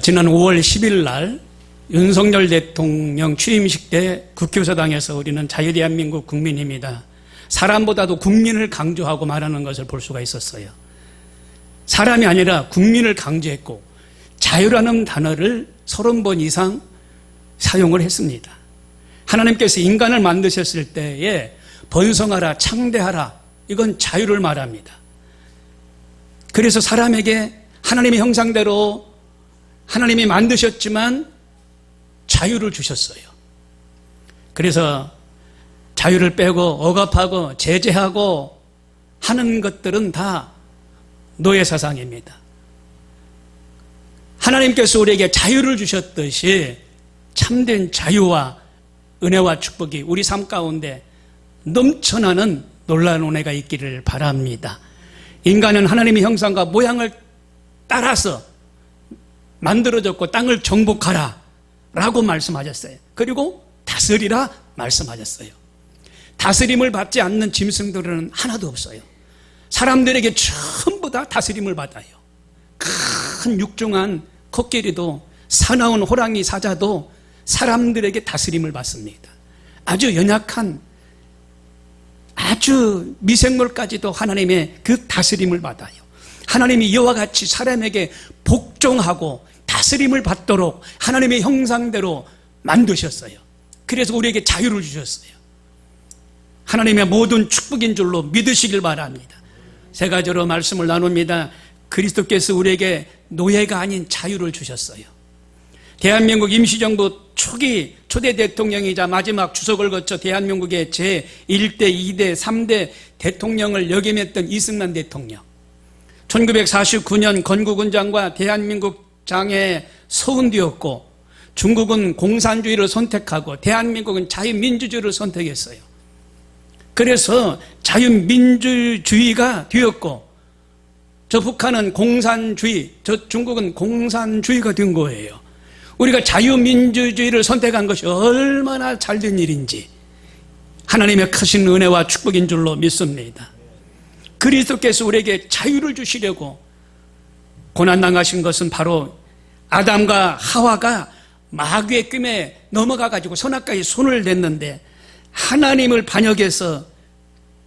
지난 5월 10일 날 윤석열 대통령 취임식 때 국회의사당에서 우리는 자유대한민국 국민입니다. 사람보다도 국민을 강조하고 말하는 것을 볼 수가 있었어요. 사람이 아니라 국민을 강조했고 자유라는 단어를 30번 이상 사용을 했습니다. 하나님께서 인간을 만드셨을 때에 번성하라, 창대하라, 이건 자유를 말합니다. 그래서 사람에게 하나님의 형상대로 하나님이 만드셨지만 자유를 주셨어요. 그래서 자유를 빼고 억압하고 제재하고 하는 것들은 다 노예 사상입니다. 하나님께서 우리에게 자유를 주셨듯이 참된 자유와 은혜와 축복이 우리 삶 가운데 넘쳐나는 놀라운 은혜가 있기를 바랍니다. 인간은 하나님의 형상과 모양을 따라서 만들어졌고 땅을 정복하라 라고 말씀하셨어요. 그리고 다스리라 말씀하셨어요. 다스림을 받지 않는 짐승들은 하나도 없어요. 사람들에게 전부 다 다스림을 받아요. 큰 육중한 코끼리도 사나운 호랑이 사자도 사람들에게 다스림을 받습니다. 아주 연약한 아주 미생물까지도 하나님의 그 다스림을 받아요. 하나님이 이와 같이 사람에게 복종하고 다스림을 받도록 하나님의 형상대로 만드셨어요. 그래서 우리에게 자유를 주셨어요. 하나님의 모든 축복인 줄로 믿으시길 바랍니다. 세 가지로 말씀을 나눕니다. 그리스도께서 우리에게 노예가 아닌 자유를 주셨어요. 대한민국 임시정부 초기 초대 대통령이자 마지막 주석을 거쳐 대한민국의 제1대, 2대, 3대 대통령을 역임했던 이승만 대통령. 1949년 건국은 장과 대한민국 장에 서운되었고 중국은 공산주의를 선택하고 대한민국은 자유민주주의를 선택했어요. 그래서 자유민주주의가 되었고 저 북한은 공산주의, 저 중국은 공산주의가 된 거예요. 우리가 자유민주주의를 선택한 것이 얼마나 잘된 일인지 하나님의 크신 은혜와 축복인 줄로 믿습니다. 그리스도께서 우리에게 자유를 주시려고 고난당하신 것은 바로 아담과 하와가 마귀의 끔에 넘어가가지고 선악과에 손을 댔는데 하나님을 반역해서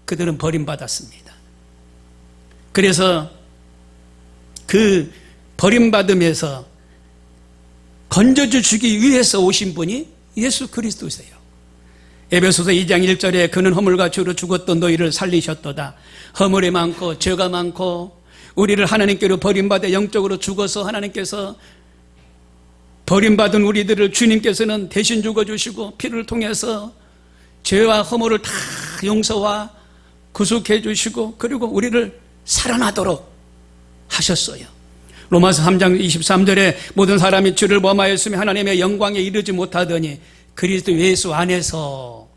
그들은 버림받았습니다. 그래서 그 버림받음에서 건져주시기 위해서 오신 분이 예수 그리스도세요. 에베소서 2장 1절에 그는 허물과 죄로 죽었던 너희를 살리셨도다. 허물이 많고 죄가 많고 우리를 하나님께로 버림받아 영적으로 죽어서 하나님께서 버림받은 우리들을 주님께서는 대신 죽어주시고 피를 통해서 죄와 허물을 다 용서와 구속해 주시고 그리고 우리를 살아나도록 하셨어요. 로마서 3장 23절에 모든 사람이 죄를 범하였으며 하나님의 영광에 이르지 못하더니 그리스도 예수 안에서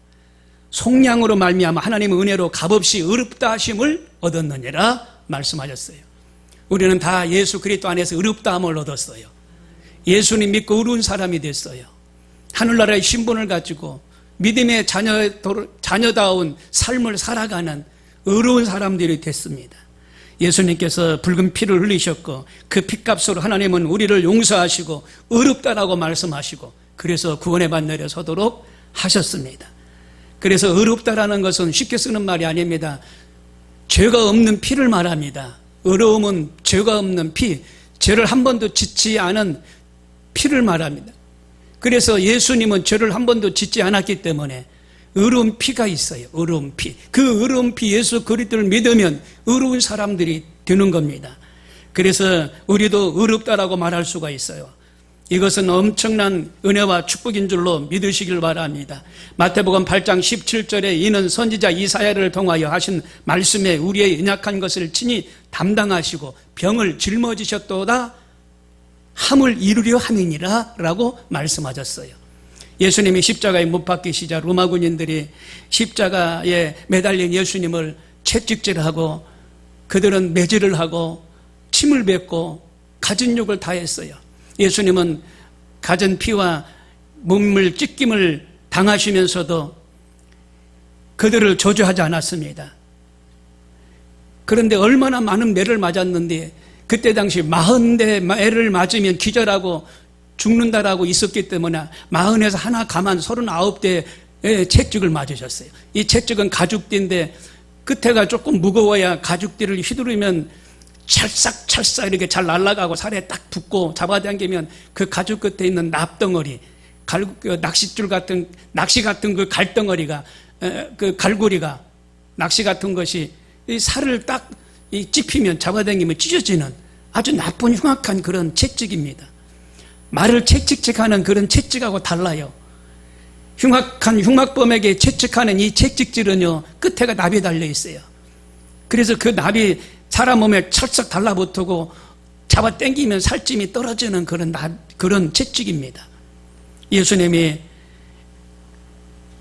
속량으로 말미암아 하나님의 은혜로 값없이 의롭다 하심을 얻었느니라 말씀하셨어요. 우리는 다 예수 그리스도 안에서 의롭다함을 얻었어요. 예수님 믿고 의로운 사람이 됐어요. 하늘나라의 신분을 가지고 믿음의 자녀다운 삶을 살아가는 의로운 사람들이 됐습니다. 예수님께서 붉은 피를 흘리셨고 그 피값으로 하나님은 우리를 용서하시고 의롭다라고 말씀하시고 그래서 구원의 반열에 서도록 하셨습니다. 그래서 의롭다라는 것은 쉽게 쓰는 말이 아닙니다. 죄가 없는 피를 말합니다. 의로움은 죄가 없는 피, 죄를 한 번도 짓지 않은 피를 말합니다. 그래서 예수님은 죄를 한 번도 짓지 않았기 때문에 의로운 피가 있어요. 의로운 피. 그 의로운 피 예수 그리스도를 믿으면 의로운 사람들이 되는 겁니다. 그래서 우리도 의롭다라고 말할 수가 있어요. 이것은 엄청난 은혜와 축복인 줄로 믿으시길 바랍니다. 마태복음 8장 17절에 이는 선지자 이사야를 통하여 하신 말씀에 우리의 연약한 것을 친히 담당하시고 병을 짊어지셨도다 함을 이루려 함이니라 라고 말씀하셨어요. 예수님이 십자가에 못 박히시자 로마 군인들이 십자가에 매달린 예수님을 채찍질하고 그들은 매질을 하고 침을 뱉고 가진 욕을 다 했어요. 예수님은 가진 피와 몸을 찢김을 당하시면서도 그들을 저주하지 않았습니다. 그런데 얼마나 많은 매를 맞았는데 그때 당시 40대 애를 맞으면 기절하고 죽는다라고 있었기 때문에 40에서 하나 가만 39대의 채찍을 맞으셨어요. 이 채찍은 가죽띠인데 끝에가 조금 무거워야 가죽띠를 휘두르면 찰싹찰싹 이렇게 잘 날아가고 살에 딱 붙고 잡아당기면 그 가죽 끝에 있는 납덩어리, 낚싯줄 같은, 낚시 같은 그 갈덩어리가, 그 갈고리가, 낚시 같은 것이 이 살을 딱 찝히면 잡아당기면 찢어지는 아주 나쁜 흉악한 그런 채찍입니다. 말을 채찍질하는 그런 채찍하고 달라요. 흉악한 흉악범에게 채찍하는 이 채찍질은요, 끝에가 납이 달려 있어요. 그래서 그 납이 사람 몸에 철썩 달라붙고 잡아 당기면 살찜이 떨어지는 그런 채찍입니다. 예수님이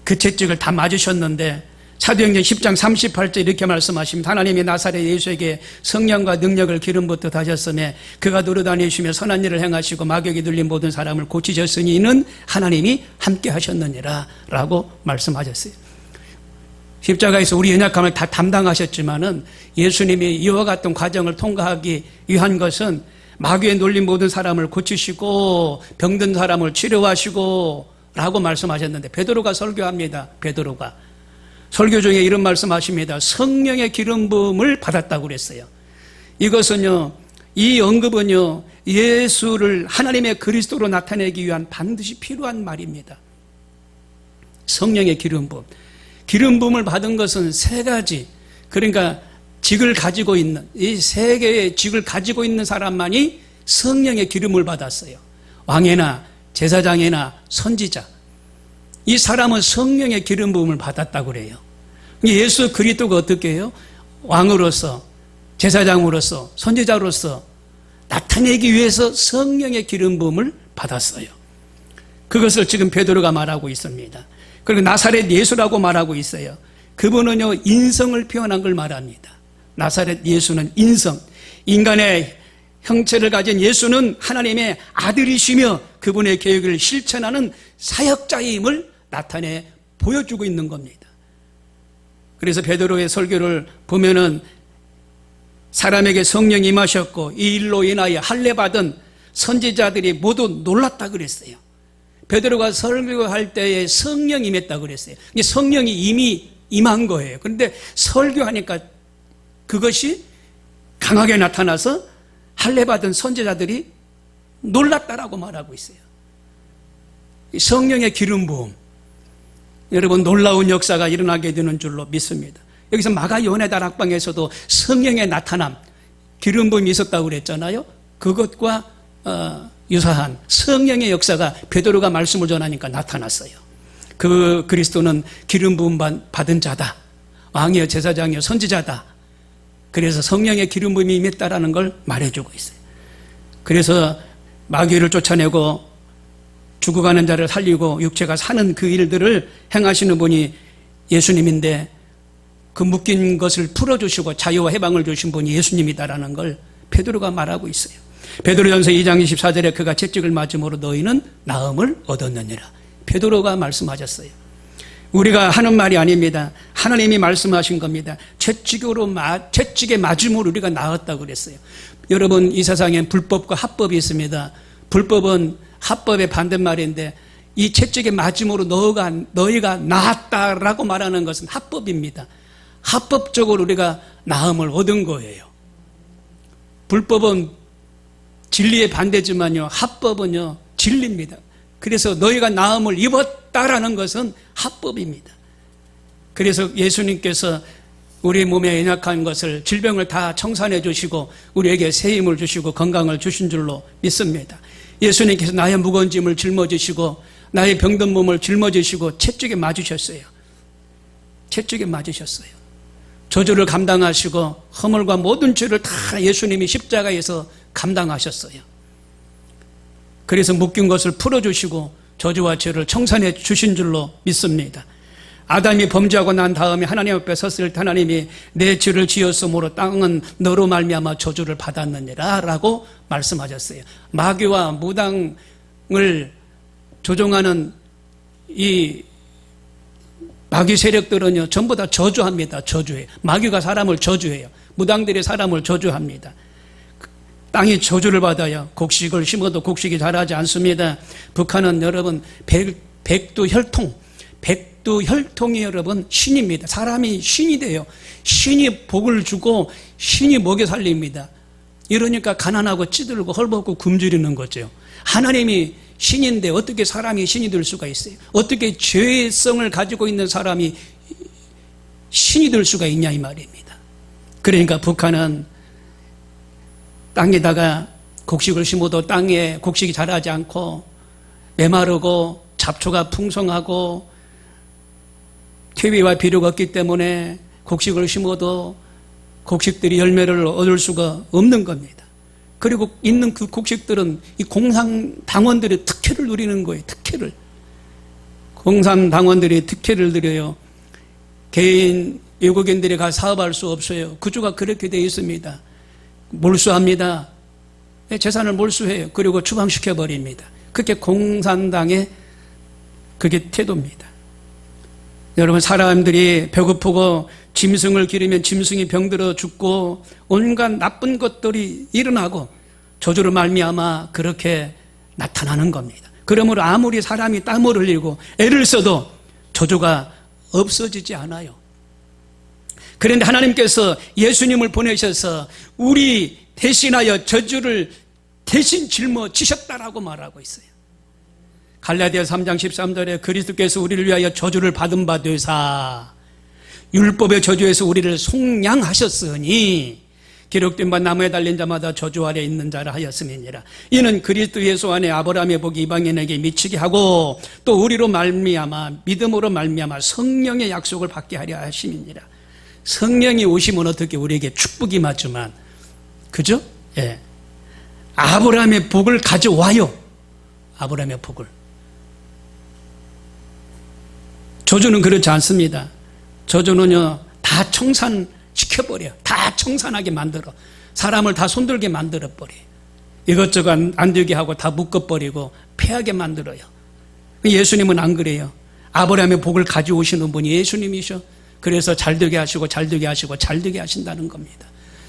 그 채찍을 다 맞으셨는데 사도행전 10장 38절 이렇게 말씀하십니다. 하나님이 나사렛 예수에게 성령과 능력을 기름부터 다셨으며 그가 돌아다니시며 선한 일을 행하시고 마귀에게 눌린 모든 사람을 고치셨으니 이는 하나님이 함께 하셨느니라 라고 말씀하셨어요. 십자가에서 우리 연약함을 다 담당하셨지만은 예수님이 이와 같은 과정을 통과하기 위한 것은 마귀에 눌린 모든 사람을 고치시고 병든 사람을 치료하시고 라고 말씀하셨는데 베드로가 설교합니다. 베드로가 설교 중에 이런 말씀하십니다. 성령의 기름 부음을 받았다고 그랬어요. 이것은요, 이 언급은요, 예수를 하나님의 그리스도로 나타내기 위한 반드시 필요한 말입니다. 성령의 기름 부음. 기름 부음을 받은 것은 세 가지, 그러니까 직을 가지고 있는, 이 세 개의 직을 가지고 있는 사람만이 성령의 기름을 받았어요. 왕이나 제사장이나 선지자. 이 사람은 성령의 기름 부음을 받았다고 그래요. 예수 그리스도가 어떻게 해요? 왕으로서, 제사장으로서, 선지자로서 나타내기 위해서 성령의 기름 부음을 받았어요. 그것을 지금 베드로가 말하고 있습니다. 그리고 나사렛 예수라고 말하고 있어요. 그분은요, 인성을 표현한 걸 말합니다. 나사렛 예수는 인성, 인간의 형체를 가진 예수는 하나님의 아들이시며 그분의 계획을 실천하는 사역자임을 나타내 보여주고 있는 겁니다. 그래서 베드로의 설교를 보면은 사람에게 성령이 임하셨고 이 일로 인하여 할례 받은 선지자들이 모두 놀랐다 그랬어요. 베드로가 설교할 때에 성령이 임했다 그랬어요. 성령이 이미 임한 거예요. 그런데 설교하니까 그것이 강하게 나타나서 할례 받은 선지자들이 놀랐다라고 말하고 있어요. 성령의 기름 부음. 여러분, 놀라운 역사가 일어나게 되는 줄로 믿습니다. 여기서 마가 요한의 다락방에서도 성령의 나타남, 기름 부음이 있었다고 그랬잖아요. 그것과 유사한 성령의 역사가 베드로가 말씀을 전하니까 나타났어요. 그 그리스도는 기름 부음 받은 자다. 왕이여 제사장이여 선지자다. 그래서 성령의 기름 부음이 임했다라는 걸 말해주고 있어요. 그래서 마귀를 쫓아내고 죽어가는 자를 살리고 육체가 사는 그 일들을 행하시는 분이 예수님인데 그 묶인 것을 풀어주시고 자유와 해방을 주신 분이 예수님이다라는 걸 베드로가 말하고 있어요. 베드로전서 2장 24절에 그가 채찍을 맞음으로 너희는 나음을 얻었느니라. 베드로가 말씀하셨어요. 우리가 하는 말이 아닙니다. 하나님이 말씀하신 겁니다. 채찍의 맞음으로 우리가 나았다고 그랬어요. 여러분, 이 세상엔 불법과 합법이 있습니다. 불법은 합법의 반대말인데 이 채찍의 맞음으로 너희가 나았다라고 말하는 것은 합법입니다. 합법적으로 우리가 나음을 얻은 거예요. 불법은 진리의 반대지만요, 합법은요 진리입니다. 그래서 너희가 나음을 입었다라는 것은 합법입니다. 그래서 예수님께서 우리 몸에 연약한 것을, 질병을 다 청산해 주시고 우리에게 새 힘을 주시고 건강을 주신 줄로 믿습니다. 예수님께서 나의 무거운 짐을 짊어지시고 나의 병든 몸을 짊어지시고 채찍에 맞으셨어요. 채찍에 맞으셨어요. 저주를 감당하시고 허물과 모든 죄를 다 예수님이 십자가에서 감당하셨어요. 그래서 묶인 것을 풀어주시고 저주와 죄를 청산해 주신 줄로 믿습니다. 아담이 범죄하고 난 다음에 하나님 앞에 섰을 때 하나님이 내 죄를 지었으므로 땅은 너로 말미암아 저주를 받았느니라 라고 말씀하셨어요. 마귀와 무당을 조종하는 이 마귀 세력들은요 전부 다 저주합니다. 저주해요. 마귀가 사람을 저주해요. 무당들이 사람을 저주합니다. 땅이 저주를 받아요. 곡식을 심어도 곡식이 자라지 않습니다. 북한은 여러분 백두혈통이 여러분 신입니다. 사람이 신이 돼요. 신이 복을 주고 신이 먹여 살립니다. 이러니까 가난하고 찌들고 헐벗고 굶주리는 거죠. 하나님이 신인데 어떻게 사람이 신이 될 수가 있어요? 어떻게 죄성을 가지고 있는 사람이 신이 될 수가 있냐 이 말입니다. 그러니까 북한은 땅에다가 곡식을 심어도 땅에 곡식이 자라지 않고 메마르고 잡초가 풍성하고 퇴비와 비료가 없기 때문에 곡식을 심어도 곡식들이 열매를 얻을 수가 없는 겁니다. 그리고 있는 그 곡식들은 이 공산당원들의 특혜를 누리는 거예요. 특혜를. 공산당원들이 특혜를 누려요. 개인 외국인들이 가 사업할 수 없어요. 구조가 그렇게 되어 있습니다. 몰수합니다. 재산을 몰수해요. 그리고 추방시켜버립니다. 그게 공산당의 그게 태도입니다. 여러분, 사람들이 배고프고 짐승을 기르면 짐승이 병들어 죽고 온갖 나쁜 것들이 일어나고 저주로 말미암아 그렇게 나타나는 겁니다. 그러므로 아무리 사람이 땀을 흘리고 애를 써도 저주가 없어지지 않아요. 그런데 하나님께서 예수님을 보내셔서 우리 대신하여 저주를 대신 짊어지셨다라고 말하고 있어요. 갈라디아 3장 13절에 그리스도께서 우리를 위하여 저주를 받은 바 되사 율법의 저주에서 우리를 속량하셨으니 기록된 바 나무에 달린 자마다 저주 아래 있는 자라 하였음이니라. 이는 그리스도 예수 안에 아브라함의 복이 이방인에게 미치게 하고 또 우리로 말미암아 믿음으로 말미암아 성령의 약속을 받게 하려 하심이니라. 성령이 오시면 어떻게 우리에게 축복이 맞지만, 그죠? 예. 아브라함의 복을 가져와요. 아브라함의 복을. 저주는 그렇지 않습니다. 저주는요, 다 청산시켜버려. 다 청산하게 만들어. 사람을 다 손들게 만들어버려. 이것저것 안 되게 하고 다 묶어버리고 패하게 만들어요. 예수님은 안 그래요. 아브라함의 복을 가져오시는 분이 예수님이셔. 그래서 잘되게 하시고 잘되게 하시고 잘되게 하신다는 겁니다.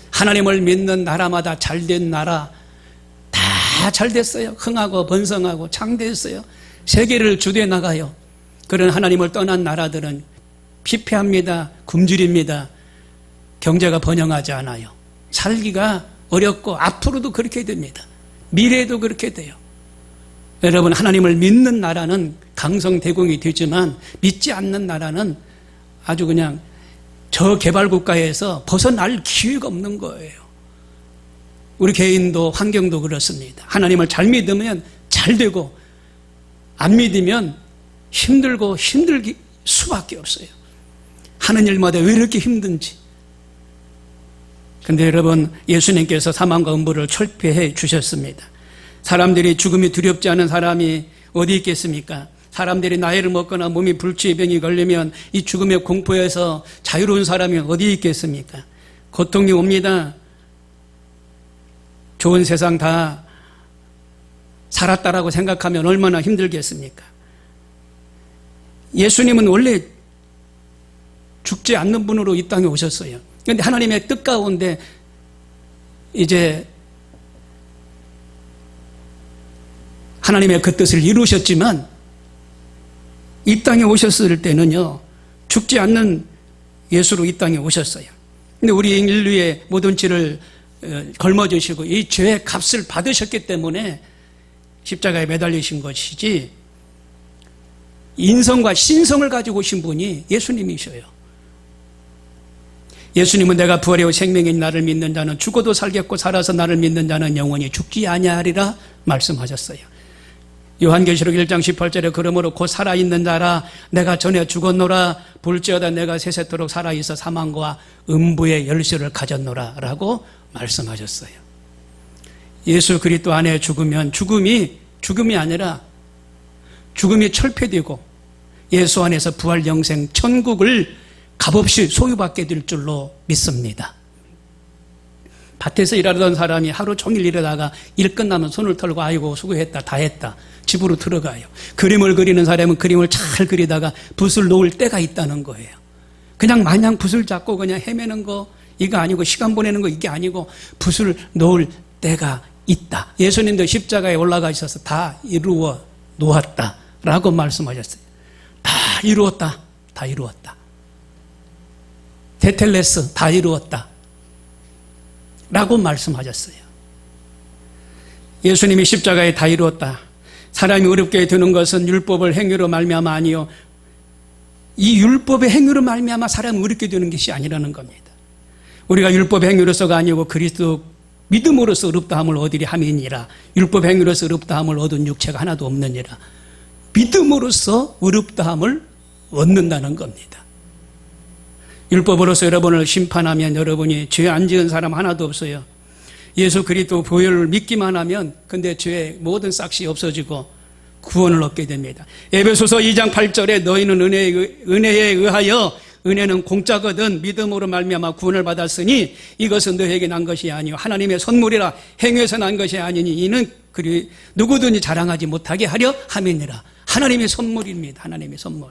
하나님을 믿는 나라마다 잘된 나라 다 잘 됐어요. 흥하고 번성하고 창대했어요. 세계를 주도해 나가요. 그런 하나님을 떠난 나라들은 피폐합니다. 굶주립니다. 경제가 번영하지 않아요. 살기가 어렵고 앞으로도 그렇게 됩니다. 미래에도 그렇게 돼요. 여러분, 하나님을 믿는 나라는 강성대공이 되지만 믿지 않는 나라는 아주 그냥 저개발국가에서 벗어날 기회가 없는 거예요. 우리 개인도 환경도 그렇습니다. 하나님을 잘 믿으면 잘 되고 안 믿으면 힘들고 힘들기 수밖에 없어요. 하는 일마다 왜 이렇게 힘든지. 근데 여러분, 예수님께서 사망과 음부를 철폐해 주셨습니다. 사람들이 죽음이 두렵지 않은 사람이 어디 있겠습니까? 사람들이 나이를 먹거나 몸이 불치의 병이 걸리면 이 죽음의 공포에서 자유로운 사람이 어디 있겠습니까? 고통이 옵니다. 좋은 세상 다 살았다라고 생각하면 얼마나 힘들겠습니까? 예수님은 원래 죽지 않는 분으로 이 땅에 오셨어요. 그런데 하나님의 뜻 가운데 이제 하나님의 그 뜻을 이루셨지만 이 땅에 오셨을 때는요, 죽지 않는 예수로 이 땅에 오셨어요. 근데 우리 인류의 모든 죄를 걸머주시고 이 죄의 값을 받으셨기 때문에 십자가에 매달리신 것이지, 인성과 신성을 가지고 오신 분이 예수님이셔요. 예수님은 내가 부활이요 생명인 나를 믿는 자는 죽어도 살겠고 살아서 나를 믿는 자는 영원히 죽지 아니하리라 말씀하셨어요. 요한계시록 1장 18절에 그러므로 곧 살아있는 자라 내가 전에 죽었노라 볼지어다 내가 세세토록 살아있어 사망과 음부의 열쇠를 가졌노라 라고 말씀하셨어요. 예수 그리스도 안에 죽으면 죽음이 아니라 죽음이 철폐되고 예수 안에서 부활 영생 천국을 값없이 소유받게 될 줄로 믿습니다. 밭에서 일하던 사람이 하루 종일 일하다가 일 끝나면 손을 털고 아이고 수고했다 다 했다 집으로 들어가요. 그림을 그리는 사람은 그림을 잘 그리다가 붓을 놓을 때가 있다는 거예요. 그냥 마냥 붓을 잡고 그냥 헤매는 거 이거 아니고 시간 보내는 거 이게 아니고 붓을 놓을 때가 있다. 예수님도 십자가에 올라가셔서 다 이루어 놓았다 라고 말씀하셨어요. 다 이루었다. 다 이루었다. 테텔레스 다 이루었다 라고 말씀하셨어요. 예수님이 십자가에 다 이루었다. 사람이 어렵게 되는 것은 율법을 행위로 말미암아 아니요, 이 율법의 행위로 말미암아 사람이 어렵게 되는 것이 아니라는 겁니다. 우리가 율법 행위로서가 아니고 그리스도 믿음으로써 어렵다함을 얻으리 함이니라. 율법 행위로서 어렵다함을 얻은 육체가 하나도 없느니라. 믿음으로써 어렵다함을 얻는다는 겁니다. 율법으로서 여러분을 심판하면 여러분이 죄 안 지은 사람 하나도 없어요. 예수 그리스도 보혈을 믿기만 하면 근데 죄의 모든 싹이 없어지고 구원을 얻게 됩니다. 에베소서 2장 8절에 너희는 은혜에 의하여, 은혜는 공짜거든 믿음으로 말미암아 구원을 받았으니 이것은 너에게 난 것이 아니요 하나님의 선물이라. 행위에서 난 것이 아니니 이는 누구든지 자랑하지 못하게 하려 함이니라. 하나님의 선물입니다. 하나님의 선물.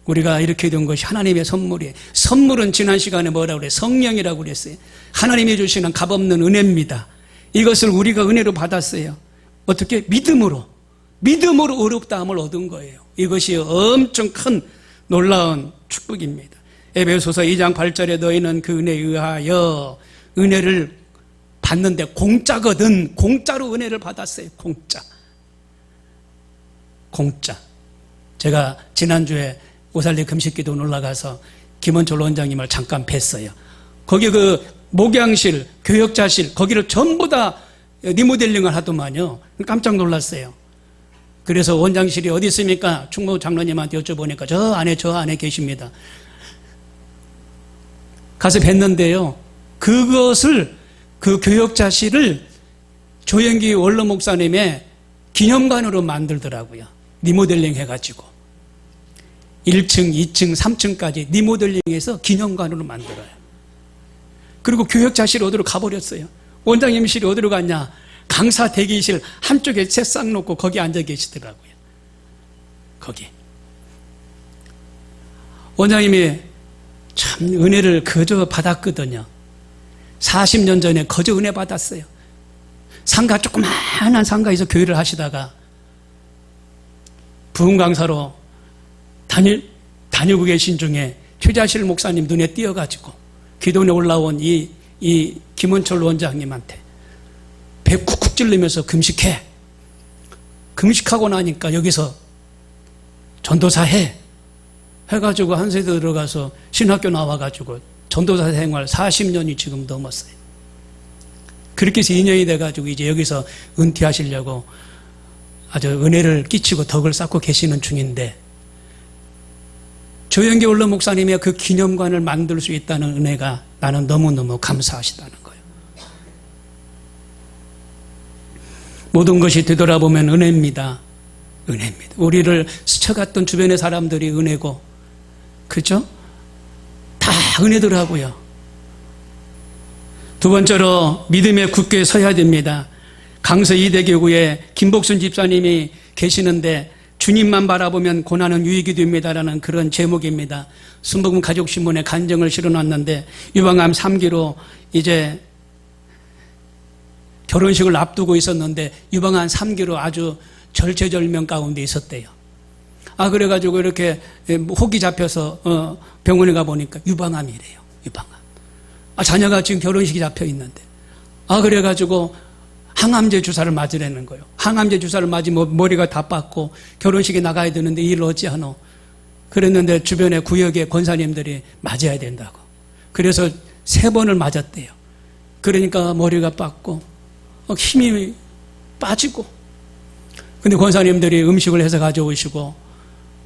우리가 이렇게 된 것이 하나님의 선물이에요. 선물은 지난 시간에 뭐라고 그래요? 성령이라고 그랬어요. 하나님이 주시는 값없는 은혜입니다. 이것을 우리가 은혜로 받았어요. 어떻게? 믿음으로 어렵다함을 얻은 거예요. 이것이 엄청 큰 놀라운 축복입니다. 에베소서 2장 8절에 너희는 그 은혜에 의하여, 은혜를 받는데 공짜거든. 공짜로 은혜를 받았어요. 공짜. 제가 지난주에 오살리 금식기도 올라가서 김원철 원장님을 잠깐 뵀어요. 거기 그 목양실, 교역자실, 거기를 전부 다 리모델링을 하더만요. 깜짝 놀랐어요. 그래서 원장실이 어디 있습니까? 충무 장로님한테 여쭤보니까 저 안에 계십니다. 가서 뵀는데요. 그 교역자실을 조영기 원로 목사님의 기념관으로 만들더라고요. 리모델링 해가지고. 1층, 2층, 3층까지 리모델링해서 기념관으로 만들어요. 그리고 교역자실 어디로 가버렸어요. 원장님실이 어디로 갔냐? 강사 대기실 한쪽에 새싹 놓고 거기 앉아 계시더라고요. 거기. 원장님이 참 은혜를 그저 받았거든요. 40년 전에 그저 은혜 받았어요. 조그마한 상가에서 교회를 하시다가 부흥 강사로 다니고 계신 중에 최자실 목사님 눈에 띄어가지고 기도원에 올라온 이 김원철 원장님한테 배 쿡쿡 찔리면서 금식해. 금식하고 나니까 여기서 전도사 해가지고 한 세대 들어가서 신학교 나와가지고 전도사 생활 40년이 지금 넘었어요. 그렇게 해서 2년이 돼가지고 이제 여기서 은퇴하시려고 아주 은혜를 끼치고 덕을 쌓고 계시는 중인데, 조영기 원로 목사님의 그 기념관을 만들 수 있다는 은혜가 나는 너무너무 감사하시다는 거예요. 모든 것이 되돌아보면 은혜입니다. 은혜입니다. 우리를 스쳐갔던 주변의 사람들이 은혜고, 그죠? 다 은혜더라고요. 두 번째로 믿음에 굳게 서야 됩니다. 강서 이대교구에 김복순 집사님이 계시는데 주님만 바라보면 고난은 유익이 됩니다라는 그런 제목입니다. 순복음 가족신문에 간증을 실어놨는데 유방암 3기로 이제 결혼식을 앞두고 있었는데 유방암 3기로 아주 절체절명 가운데 있었대요. 그래가지고 이렇게 혹이 잡혀서 병원에 가보니까 유방암이래요. 유방암. 자녀가 지금 결혼식이 잡혀 있는데. 그래가지고 항암제 주사를 맞으라는 거예요. 항암제 주사를 맞으면 머리가 다 빠고 결혼식에 나가야 되는데 일을 어찌하노. 그랬는데 주변에 구역의 권사님들이 맞아야 된다고. 그래서 3번을 맞았대요. 그러니까 머리가 빠고 힘이 빠지고. 근데 권사님들이 음식을 해서 가져오시고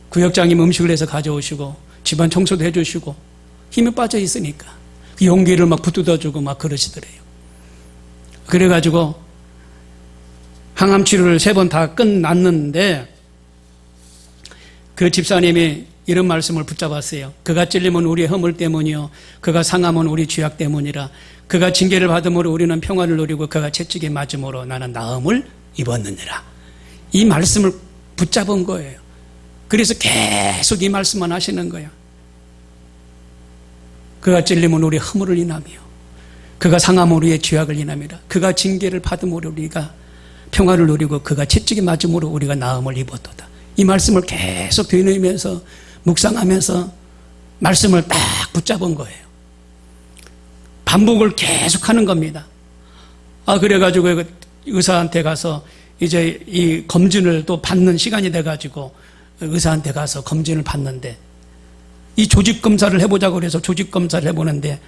구역장님 음식을 해서 가져오시고 집안 청소도 해주시고 힘이 빠져 있으니까 그 용기를 막 붙들어주고 막 그러시더래요. 그래가지고 항암 치료를 3번 다 끝났는데 그 집사님이 이런 말씀을 붙잡았어요. 그가 찔림은 우리의 허물 때문이요 그가 상함은 우리 죄악 때문이라. 그가 징계를 받음으로 우리는 평화를 누리고 그가 채찍에 맞음으로 나는 나음을 입었느니라. 이 말씀을 붙잡은 거예요. 그래서 계속 이 말씀만 하시는 거예요. 그가 찔림은 우리 허물을 인하며 그가 상함으로 우리의 죄악을 인함이라. 그가 징계를 받음으로 우리가 평화를 누리고 그가 채찍에 맞음으로 우리가 나음을 입었도다. 이 말씀을 계속 되뇌이면서 묵상하면서 말씀을 딱 붙잡은 거예요. 반복을 계속 하는 겁니다. 그래가지고 의사한테 가서 이제 이 검진을 또 받는 시간이 돼가지고 의사한테 가서 검진을 받는데, 이 조직검사를 해보자고 그래서 조직검사를 해보는데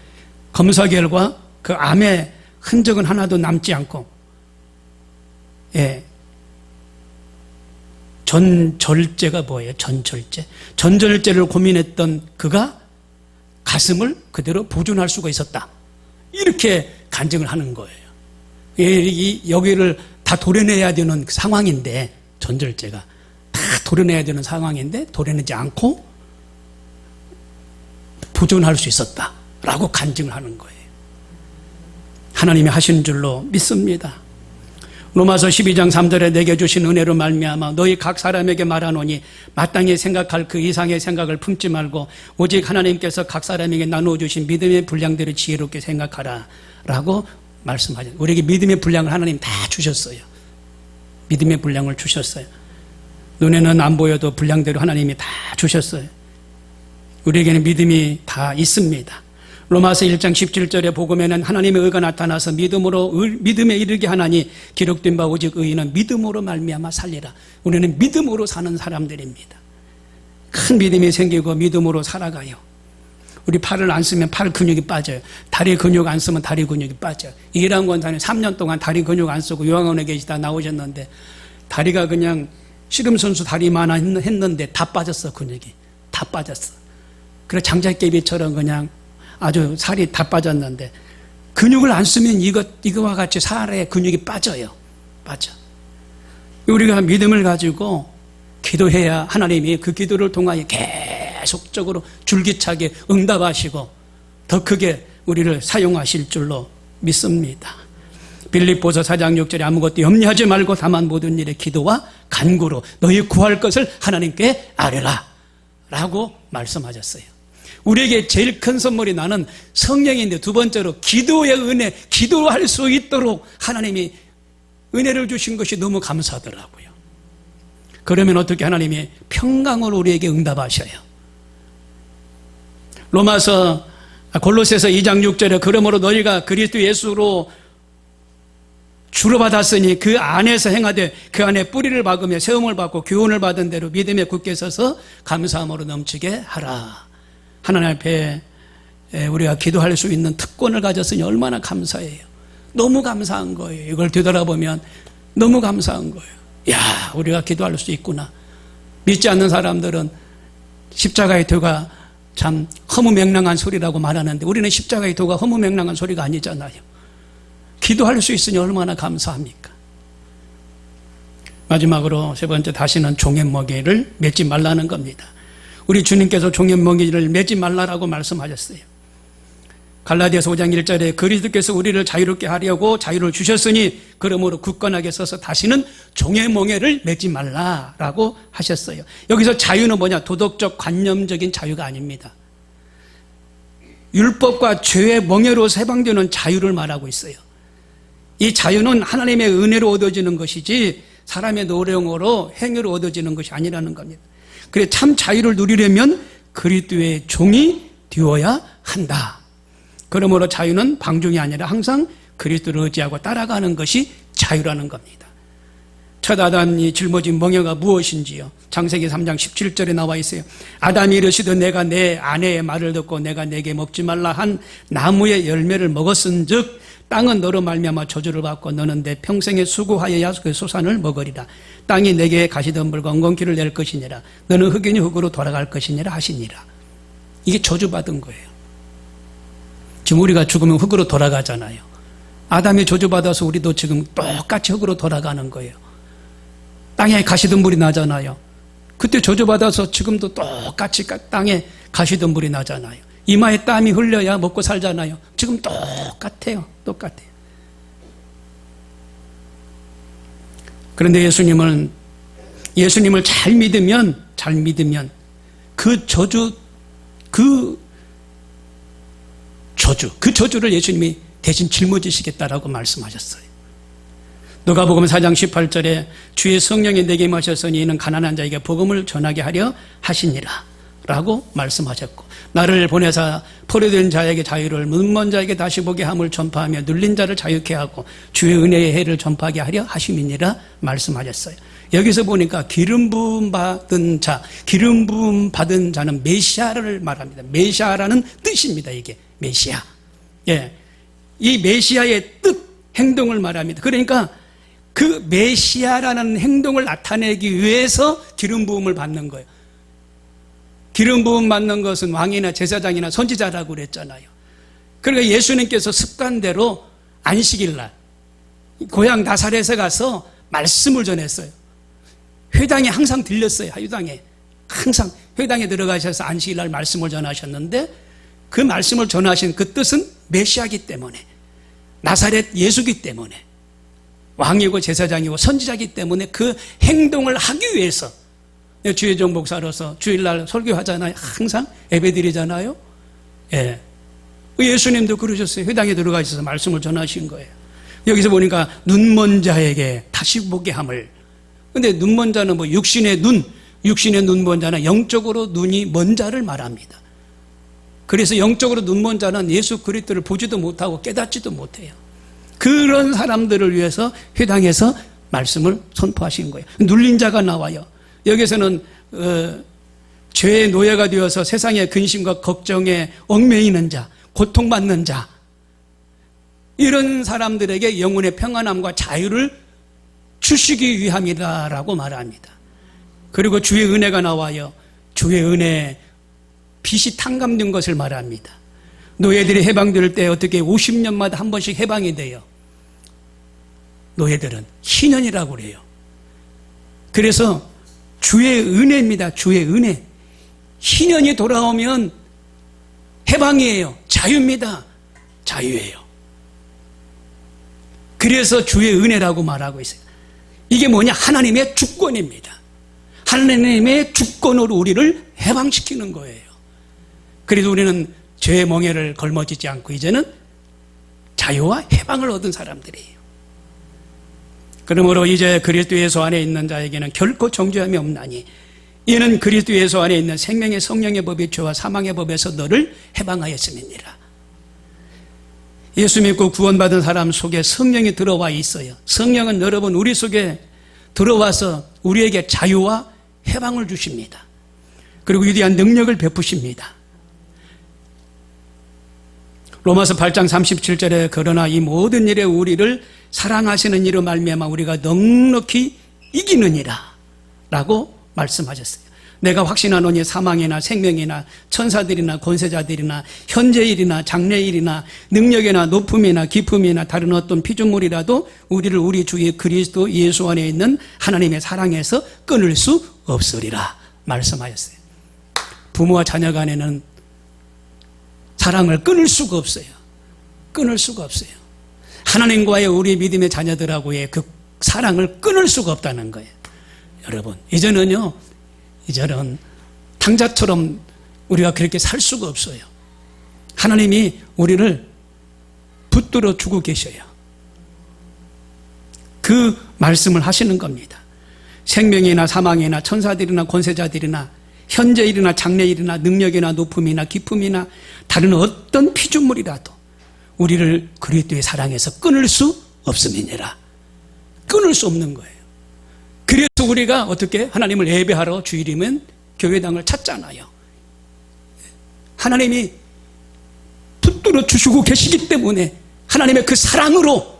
검사 결과 그 암의 흔적은 하나도 남지 않고, 전절제가 뭐예요? 전절제. 전절제를 고민했던 그가 가슴을 그대로 보존할 수가 있었다. 이렇게 간증을 하는 거예요. 여기를 다 도려내야 되는 상황인데, 전절제가 다 도려내야 되는 상황인데 도려내지 않고 보존할 수 있었다라고 간증을 하는 거예요. 하나님이 하시는 줄로 믿습니다. 로마서 12장 3절에 내게 주신 은혜로 말미암아 너희 각 사람에게 말하노니 마땅히 생각할 그 이상의 생각을 품지 말고 오직 하나님께서 각 사람에게 나누어 주신 믿음의 분량대로 지혜롭게 생각하라 라고 말씀하죠. 우리에게 믿음의 분량을 하나님 다 주셨어요. 믿음의 분량을 주셨어요. 눈에는 안 보여도 분량대로 하나님이 다 주셨어요. 우리에게는 믿음이 다 있습니다. 로마서 1장 17절의 복음에는 하나님의 의가 나타나서 믿음에 이르게 하나니 기록된 바 오직 의인은 믿음으로 말미암아 살리라. 우리는 믿음으로 사는 사람들입니다. 큰 믿음이 생기고 믿음으로 살아가요. 우리 팔을 안 쓰면 팔 근육이 빠져요. 다리 근육 안 쓰면 다리 근육이 빠져요. 이란 권사님 3년 동안 다리 근육 안 쓰고 요양원에 계시다 나오셨는데 다리가 그냥 씨름선수 다리만 했는데 다 빠졌어. 근육이 다 빠졌어. 그래 장작개비처럼 그냥 아주 살이 다 빠졌는데, 근육을 안 쓰면 이거와 같이 살의 근육이 빠져요. 빠져. 우리가 믿음을 가지고 기도해야 하나님이 그 기도를 통하여 계속적으로 줄기차게 응답하시고 더 크게 우리를 사용하실 줄로 믿습니다. 빌립보서 4장 6절에 아무것도 염려하지 말고 다만 모든 일에 기도와 간구로 너희 구할 것을 하나님께 아뢰라 라고 말씀하셨어요. 우리에게 제일 큰 선물이 나는 성령인데, 두 번째로 기도의 은혜, 기도할 수 있도록 하나님이 은혜를 주신 것이 너무 감사하더라고요. 그러면 어떻게 하나님이 평강으로 우리에게 응답하셔요. 골로새서 2장 6절에 그러므로 너희가 그리스도 예수로 주로 받았으니 그 안에서 행하되 그 안에 뿌리를 박으며 세움을 받고 교훈을 받은 대로 믿음에 굳게 서서 감사함으로 넘치게 하라. 하나님 앞에 우리가 기도할 수 있는 특권을 가졌으니 얼마나 감사해요. 너무 감사한 거예요. 이걸 되돌아보면 너무 감사한 거예요. 야, 우리가 기도할 수 있구나. 믿지 않는 사람들은 십자가의 도가 참 허무맹랑한 소리라고 말하는데, 우리는 십자가의 도가 허무맹랑한 소리가 아니잖아요. 기도할 수 있으니 얼마나 감사합니까? 마지막으로 세 번째, 다시는 종횡무게를 맺지 말라는 겁니다. 우리 주님께서 종횡무게를 매지 말라라고 말씀하셨어요. 갈라디아서 5장 1절에 그리스도께서 우리를 자유롭게 하려고 자유를 주셨으니 그러므로 굳건하게 서서 다시는 종횡무게를 매지 말라라고 하셨어요. 여기서 자유는 뭐냐? 도덕적 관념적인 자유가 아닙니다. 율법과 죄의 멍에로서 해방되는 자유를 말하고 있어요. 이 자유는 하나님의 은혜로 얻어지는 것이지 사람의 노력으로 행위로 얻어지는 것이 아니라는 겁니다. 그래, 참 자유를 누리려면 그리스도의 종이 되어야 한다. 그러므로 자유는 방종이 아니라 항상 그리스도를 의지하고 따라가는 것이 자유라는 겁니다. 첫 아담이 짊어진 멍에가 무엇인지요? 창세기 3장 17절에 나와 있어요. 아담이 이르시되 내가 내 아내의 말을 듣고 내가 내게 먹지 말라 한 나무의 열매를 먹었은즉 땅은 너로 말미암아 저주를 받고 너는 내 평생에 수고하여 야속의 소산을 먹으리라. 땅이 내게 가시덤불과 엉겅퀴를 낼 것이니라. 너는 흑인이 흑으로 돌아갈 것이니라 하시니라. 이게 저주받은 거예요. 지금 우리가 죽으면 흑으로 돌아가잖아요. 아담이 저주받아서 우리도 지금 똑같이 흑으로 돌아가는 거예요. 땅에 가시덤불이 나잖아요. 그때 저주받아서 지금도 똑같이 땅에 가시덤불이 나잖아요. 이마에 땀이 흘려야 먹고 살잖아요. 지금 똑같아요. 똑같아요. 그런데 예수님을 잘 믿으면 그 저주를 예수님이 대신 짊어지시겠다라고 말씀하셨어요. 누가복음 4장 18절에 주의 성령이 내게 임하셨으니 이는 가난한 자에게 복음을 전하게 하려 하시니라 라고 말씀하셨고, 나를 보내사 포로된 자에게 자유를, 눈먼 자에게 다시 보게 함을 전파하며 눌린 자를 자유케 하고 주의 은혜의 해를 전파하게 하려 하심이니라 말씀하셨어요. 여기서 보니까 기름 부음 받은 자, 기름 부음 받은 자는 메시아를 말합니다. 메시아라는 뜻입니다. 이게 메시아. 예, 이 메시아의 뜻, 행동을 말합니다. 그러니까 그 메시아라는 행동을 나타내기 위해서 기름 부음을 받는 거예요. 기름 부음 받는 것은 왕이나 제사장이나 선지자라고 그랬잖아요. 그러니까 예수님께서 습관대로 안식일날 고향 나사렛에 가서 말씀을 전했어요. 회당에 항상 들렸어요. 회당에 항상 회당에 들어가셔서 안식일날 말씀을 전하셨는데, 그 말씀을 전하신 그 뜻은 메시아기 때문에, 나사렛 예수기 때문에, 왕이고 제사장이고 선지자기 때문에 그 행동을 하기 위해서, 주의종 목사로서 주일날 설교하잖아요. 항상 예배드리잖아요. 예. 예수님도 그러셨어요. 회당에 들어가셔서 말씀을 전하신 거예요. 여기서 보니까 눈먼 자에게 다시 보게 함을. 근데 눈먼 자는 뭐 육신의 눈먼 자는 영적으로 눈이 먼 자를 말합니다. 그래서 영적으로 눈먼 자는 예수 그리스도를 보지도 못하고 깨닫지도 못해요. 그런 사람들을 위해서 회당에서 말씀을 선포하신 거예요. 눌린 자가 나와요. 여기서는 죄의 노예가 되어서 세상의 근심과 걱정에 얽매이는 자, 고통받는 자, 이런 사람들에게 영혼의 평안함과 자유를 주시기 위함이다라고 말합니다. 그리고 주의 은혜가 나와요. 주의 은혜, 빛이 탕감된 것을 말합니다. 노예들이 해방될 때 어떻게 50년마다 한 번씩 해방이 돼요. 노예들은 희년이라고 그래요. 그래서 주의 은혜입니다. 주의 은혜. 희년이 돌아오면 해방이에요. 자유입니다. 자유예요. 그래서 주의 은혜라고 말하고 있어요. 이게 뭐냐? 하나님의 주권입니다. 하나님의 주권으로 우리를 해방시키는 거예요. 그래도 우리는 죄의 멍에를 걸머지지 않고 이제는 자유와 해방을 얻은 사람들이에요. 그러므로 이제 그리스도 예수 안에 있는 자에게는 결코 정죄함이 없나니 이는 그리스도 예수 안에 있는 생명의 성령의 법이 죄와 사망의 법에서 너를 해방하였음이니라. 예수 믿고 구원받은 사람 속에 성령이 들어와 있어요. 성령은 여러분 우리 속에 들어와서 우리에게 자유와 해방을 주십니다. 그리고 위대한 능력을 베푸십니다. 로마서 8장 37절에 그러나 이 모든 일에 우리를 사랑하시는 이로 말미암아 우리가 넉넉히 이기느니라 라고 말씀하셨어요. 내가 확신하노니 사망이나 생명이나 천사들이나 권세자들이나 현재일이나 장래일이나 능력이나 높음이나 깊음이나 다른 어떤 피조물이라도 우리를 우리 주 그리스도 예수 안에 있는 하나님의 사랑에서 끊을 수 없으리라 말씀하셨어요. 부모와 자녀 간에는 사랑을 끊을 수가 없어요. 끊을 수가 없어요. 하나님과의 우리 믿음의 자녀들하고의 그 사랑을 끊을 수가 없다는 거예요. 여러분, 이제는 당자처럼 우리가 그렇게 살 수가 없어요. 하나님이 우리를 붙들어 주고 계셔요. 그 말씀을 하시는 겁니다. 생명이나 사망이나 천사들이나 권세자들이나 현재일이나 장래일이나 능력이나 높음이나 깊음이나 다른 어떤 피조물이라도 우리를 그리스도의 사랑에서 끊을 수 없음이니라. 끊을 수 없는 거예요. 그래서 우리가 어떻게 하나님을 예배하러 주일이면 교회당을 찾잖아요. 하나님이 붙들어 주시고 계시기 때문에 하나님의 그 사랑으로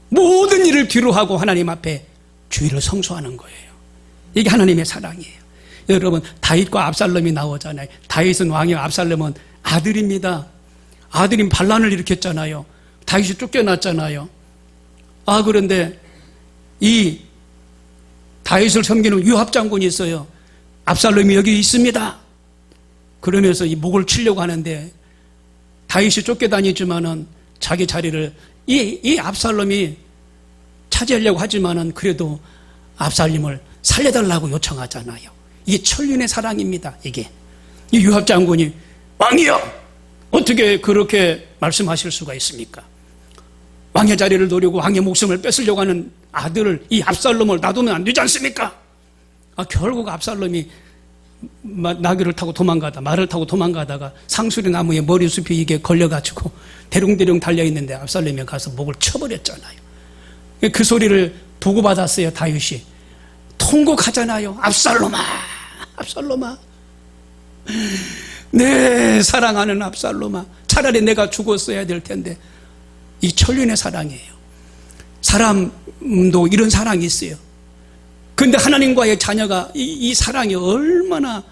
모든 일을 뒤로하고 하나님 앞에 주일을 성수하는 거예요. 이게 하나님의 사랑이에요. 여러분, 다윗과 압살롬이 나오잖아요. 다윗은 왕이요, 압살롬은 아들입니다. 아들이 반란을 일으켰잖아요. 다윗이 쫓겨났잖아요. 그런데 이 다윗을 섬기는 요압 장군이 있어요. 압살롬이 여기 있습니다. 그러면서 이 목을 치려고 하는데 다윗이 쫓겨다니지만은 자기 자리를 이 압살롬이 차지하려고 하지만은 그래도 압살롬을 살려달라고 요청하잖아요. 이게 천륜의 사랑입니다. 이게 이 요압 장군이 왕이여, 어떻게 그렇게 말씀하실 수가 있습니까? 왕의 자리를 노리고 왕의 목숨을 뺏으려고 하는 아들을, 이 압살롬을 놔두면 안 되지 않습니까? 결국 압살롬이 나귀를 타고 도망가다, 말을 타고 도망가다가 상수리 나무에 머리숲이 이게 걸려가지고 대롱대롱 달려있는데 압살롬이 가서 목을 쳐버렸잖아요. 그 소리를 보고받았어요, 다윗이. 통곡하잖아요. 압살롬아, 압살롬아, 내 사랑하는 압살롬아, 차라리 내가 죽었어야 될 텐데. 이 천륜의 사랑이에요. 사람도 이런 사랑이 있어요. 그런데 하나님과의 자녀가 이 사랑이 얼마나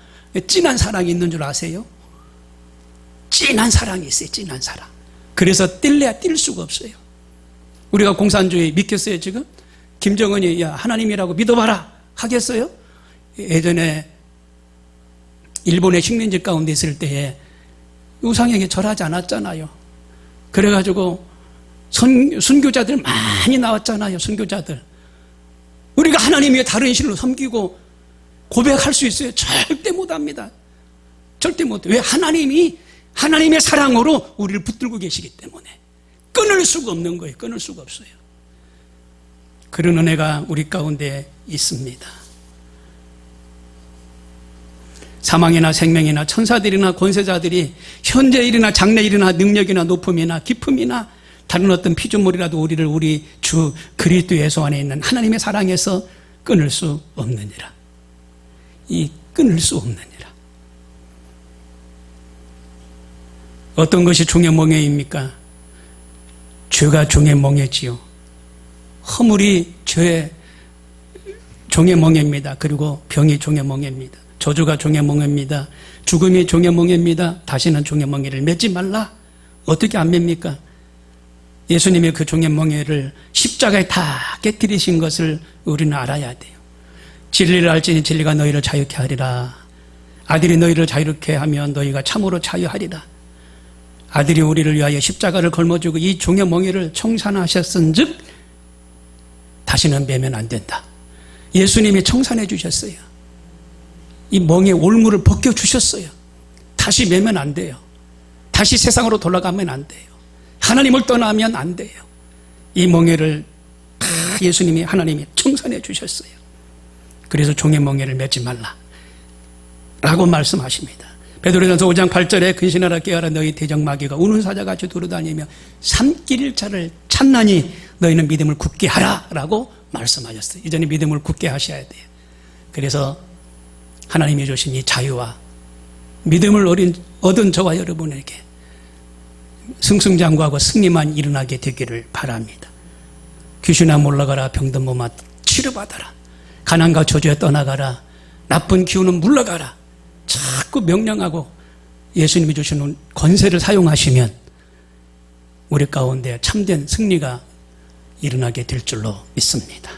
진한 사랑이 있는 줄 아세요? 진한 사랑이 있어요. 진한 사랑. 그래서 뛸래야 뛸 수가 없어요. 우리가 공산주의 믿겠어요 지금? 김정은이 야 하나님이라고 믿어봐라 하겠어요? 예전에 일본의 식민지 가운데 있을 때에 우상에게 절하지 않았잖아요. 그래가지고 순교자들 많이 나왔잖아요. 순교자들. 우리가 하나님 위에 다른 신을 섬기고 고백할 수 있어요? 절대 못합니다. 절대 못해요. 왜? 하나님의 사랑으로 우리를 붙들고 계시기 때문에 끊을 수가 없는 거예요. 끊을 수가 없어요. 그런 은혜가 우리 가운데 있습니다. 사망이나 생명이나 천사들이나 권세자들이 현재 일이나 장래 일이나 능력이나 높음이나 기품이나 다른 어떤 피조물이라도 우리를 우리 주 그리스도 예수 안에 있는 하나님의 사랑에서 끊을 수 없느니라. 이 끊을 수 없느니라. 어떤 것이 종의 멍에입니까? 죄가 종의 멍에지요. 허물이 죄의 종의 멍에입니다. 그리고 병이 종의 멍에입니다. 저주가 종의 멍에입니다. 죽음이 종의 멍에입니다. 다시는 종의 멍에를 맺지 말라. 어떻게 안 맵니까? 예수님의 그 종의 멍에를 십자가에 다 깨뜨리신 것을 우리는 알아야 돼요. 진리를 알지니 진리가 너희를 자유케 하리라. 아들이 너희를 자유케 하면 너희가 참으로 자유하리라. 아들이 우리를 위하여 십자가를 걸머쥐고 이 종의 멍에를 청산하셨은즉 다시는 매면 안 된다. 예수님이 청산해 주셨어요. 이 멍에 올무를 벗겨주셨어요. 다시 매면 안 돼요. 다시 세상으로 돌아가면 안 돼요. 하나님을 떠나면 안 돼요. 이 멍에를 다 예수님이 하나님이 청산해 주셨어요. 그래서 종의 멍에를 맺지 말라 라고 말씀하십니다. 베드로전서 5장 8절에 근신하라 깨어라 너희 대적마귀가 우는 사자같이 돌아다니며 삼킬 자를 찾나니 너희는 믿음을 굳게 하라 라고 말씀하셨어요. 이전에 믿음을 굳게 하셔야 돼요. 그래서 하나님이 주신 이 자유와 믿음을 얻은 저와 여러분에게 승승장구하고 승리만 일어나게 되기를 바랍니다. 귀신아 몰라가라. 병든 몸아 치료받아라. 가난과 저주에 떠나가라. 나쁜 기운은 물러가라. 자꾸 명령하고 예수님이 주시는 권세를 사용하시면 우리 가운데 참된 승리가 일어나게 될 줄로 믿습니다.